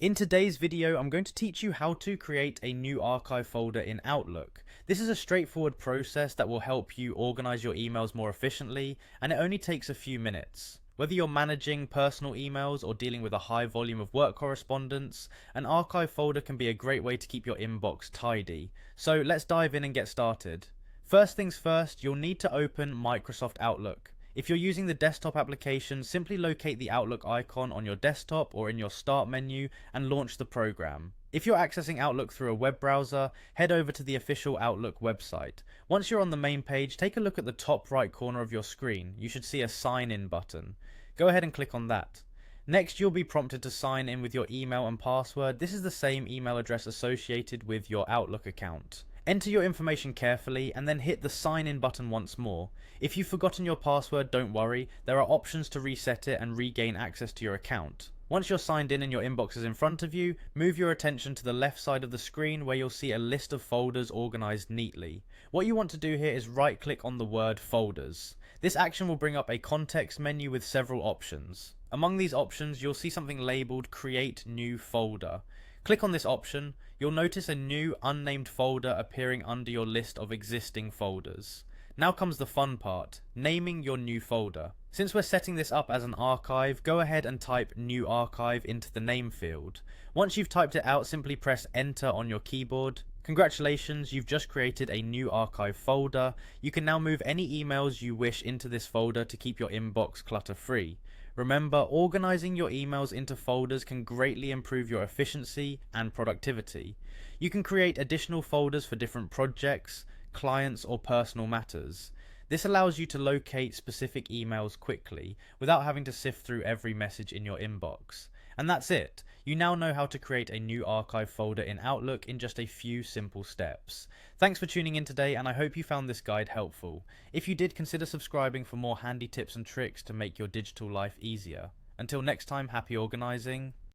In today's video, I'm going to teach you how to create a new archive folder in Outlook. This is a straightforward process that will help you organize your emails more efficiently, and it only takes a few minutes. Whether you're managing personal emails or dealing with a high volume of work correspondence, an archive folder can be a great way to keep your inbox tidy. So let's dive in and get started. First things first, you'll need to open Microsoft Outlook. If you're using the desktop application, simply locate the Outlook icon on your desktop or in your Start menu and launch the program. If you're accessing Outlook through a web browser, head over to the official Outlook website. Once you're on the main page, take a look at the top right corner of your screen. You should see a sign in button. Go ahead and click on that. Next, you'll be prompted to sign in with your email and password. This is the same email address associated with your Outlook account. Enter your information carefully and then hit the sign in button once more. If you've forgotten your password, don't worry, there are options to reset it and regain access to your account. Once you're signed in and your inbox is in front of you, move your attention to the left side of the screen where you'll see a list of folders organized neatly. What you want to do here is right click on the word folders. This action will bring up a context menu with several options. Among these options, you'll see something labeled Create New Folder. Click on this option. You'll notice a new unnamed folder appearing under your list of existing folders. Now comes the fun part, naming your new folder. Since we're setting this up as an archive, go ahead and type New Archive into the name field. Once you've typed it out, simply press Enter on your keyboard. Congratulations, you've just created a new archive folder. You can now move any emails you wish into this folder to keep your inbox clutter-free. Remember, organizing your emails into folders can greatly improve your efficiency and productivity. You can create additional folders for different projects, clients, or personal matters. This allows you to locate specific emails quickly without having to sift through every message in your inbox. And that's it. You now know how to create a new archive folder in Outlook in just a few simple steps. Thanks for tuning in today, and I hope you found this guide helpful. If you did, consider subscribing for more handy tips and tricks to make your digital life easier. Until next time, happy organizing.